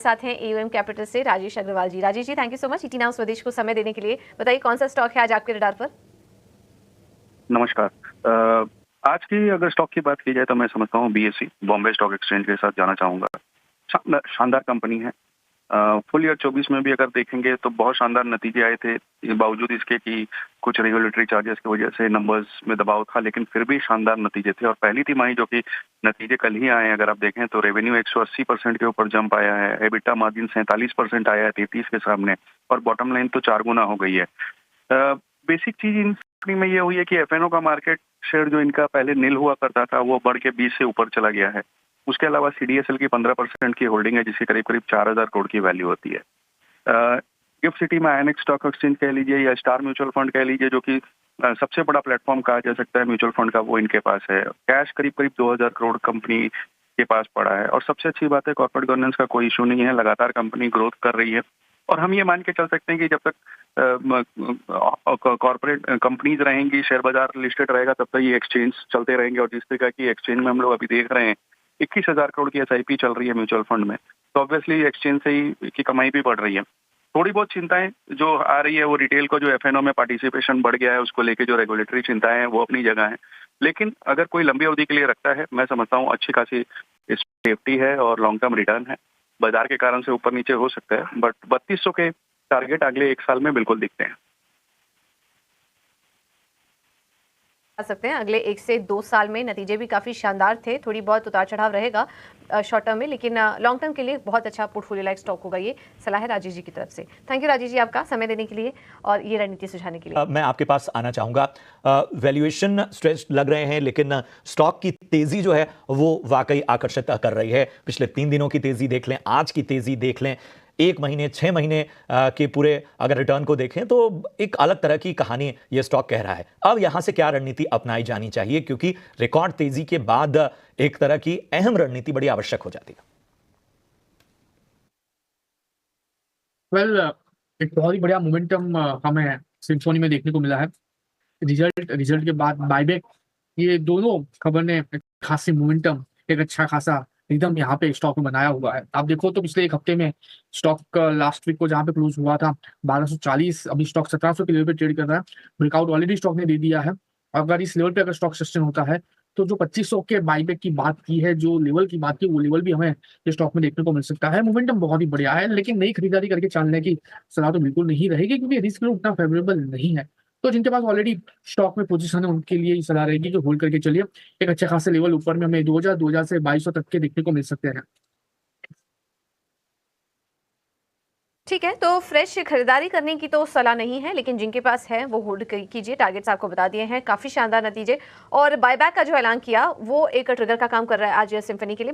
साथ हैं AUM capital से Rajesh Agarwal ji. Rajesh ji, thank you so much ET Now Swadesh को समय देने के लिए। बताइए कौन सा स्टॉक है आज आपके रडार पर? नमस्कार। आज की अगर स्टॉक की बात की जाए तो मैं समझता हूँ बीएसई बॉम्बे स्टॉक एक्सचेंज के साथ जाना चाहूंगा। शानदार कंपनी है। फुल ईयर 24 में भी अगर देखेंगे तो बहुत शानदार नतीजे आए थे, बावजूद इसके कि कुछ रेगुलेटरी चार्जेस की वजह से नंबर्स में दबाव था, लेकिन फिर भी शानदार नतीजे थे। और पहली तिमाही जो कि नतीजे कल ही आए हैं, अगर आप देखें तो रेवेन्यू 180% के ऊपर जंप आया है, एबिटा मार्जिन 47% आया है 33 के सामने, और बॉटम लाइन तो 4 गुना हो गई है। बेसिक चीज इन कंपनी में ये हुई है कि एफएनओ का मार्केट शेयर जो इनका पहले नील हुआ करता था वो बढ़ के 20 से ऊपर चला गया है। उसके अलावा सीडीएसएल की 15% की होल्डिंग है, जिसकी करीब करीब 4000 करोड़ की वैल्यू होती है। गिफ्ट सिटी में आईएनएक्स स्टॉक एक्सचेंज कह लीजिए या स्टार म्यूचुअल फंड कह लीजिए, जो कि सबसे बड़ा प्लेटफॉर्म कहा जा सकता है म्यूचुअल फंड का, वो इनके पास है। कैश करीब करीब 2000 करोड़ कंपनी के पास पड़ा है। और सबसे अच्छी बात है, कॉर्पोरेट गवर्नेंस का कोई इशू नहीं है, लगातार कंपनी ग्रोथ कर रही है। और हम ये मान के चल सकते हैं कि जब तक कॉर्पोरेट कंपनीज रहेंगी, शेयर बाजार लिस्टेड रहेगा, तब तक ये एक्सचेंज चलते रहेंगे। और जिस तरह की एक्सचेंज में हम लोग अभी देख रहे हैं, 21,000 करोड़ की एसआईपी चल रही है म्यूचुअल फंड में, तो ऑब्वियसली एक्सचेंज से ही की कमाई भी बढ़ रही है। थोड़ी बहुत चिंताएं जो आ रही है वो रिटेल को, जो एफएनओ में पार्टिसिपेशन बढ़ गया है उसको लेके जो रेगुलेटरी चिंताएं हैं वो अपनी जगह है। लेकिन अगर कोई लंबी अवधि के लिए रखता है, मैं समझता हूँ अच्छी खासी सेफ्टी है और लॉन्ग टर्म रिटर्न है। बाजार के कारण से ऊपर नीचे हो सकता है, बट 3200 के टारगेट अगले 1 साल में बिल्कुल दिखते हैं। सकते हैं अगले 1 से 2 साल में नतीजे भी काफी शानदार थे। थोड़ी बहुत उतार चढ़ाव रहेगा शॉर्ट टर्म में, लेकिन लॉन्ग टर्म के लिए बहुत अच्छा पोर्टफोलियो लाइक स्टॉक होगा। ये सलाह है राजेश जी की तरफ से। थैंक यू राजेश जी आपका समय देने के लिए और ये रणनीति सुझाने के लिए। मैं आपके पास आना चाहूंगा। वैल्यूएशन स्ट्रेच लग रहे हैं, लेकिन स्टॉक की तेजी जो है वो वाकई आकर्षित कर रही है। पिछले 3 दिनों की तेजी देख लें, आज की तेजी देख लें, 1 महीने 6 महीने के पूरे अगर रिटर्न को देखें तो एक अलग तरह की कहानी ये स्टॉक कह रहा है। अब यहां से क्या रणनीति अपनाई जानी चाहिए, क्योंकि रिकॉर्ड तेजी के बाद एक तरह की अहम रणनीति बड़ी आवश्यक हो जाती है। एक बहुत ही बढ़िया मोमेंटम हमें सिम्फोनी में देखने को मिला है। रिजल्ट के बाद बायबैक, ये दोनों खबर ने एक खासी मोमेंटम, एक अच्छा खासा एकदम यहाँ पे स्टॉक में बनाया हुआ है। आप देखो तो पिछले 1 हफ्ते में स्टॉक लास्ट वीक को जहाँ पे क्लोज हुआ था 1240, अभी स्टॉक 1700 के लेवल पे ट्रेड कर रहा है। ब्रेकआउट ऑलरेडी स्टॉक ने दे दिया है। अगर इस लेवल पे अगर स्टॉक सस्टेन होता है तो जो 2500 के बाईबैक की बात की है, जो लेवल की बात की, वो लेवल भी हमें इस स्टॉक में देखने को मिल सकता है। मोमेंटम बहुत ही बढ़िया है, लेकिन नई खरीदारी करके चलने की सलाह तो बिल्कुल नहीं रहेगी, क्योंकि रिस्क उतना फेवरेबल नहीं है। तो जिनके पास ऑलरेडी स्टॉक में पोजीशन है उनके लिए सलाह रहेगी कि होल्ड करके चलिए। एक अच्छे खासे लेवल ऊपर में हमें 2000 से 2200 तक के देखने को मिल सकते हैं। ठीक है, तो फ्रेश खरीदारी करने की तो सलाह नहीं है, लेकिन जिनके पास है वो होल्ड कीजिए। टारगेट्स आपको बता दिए हैं, काफी शानदार नतीजे और बायबैक का जो ऐलान किया वो एक ट्रिगर का काम कर रहा है आज सिम्फनी के लिए।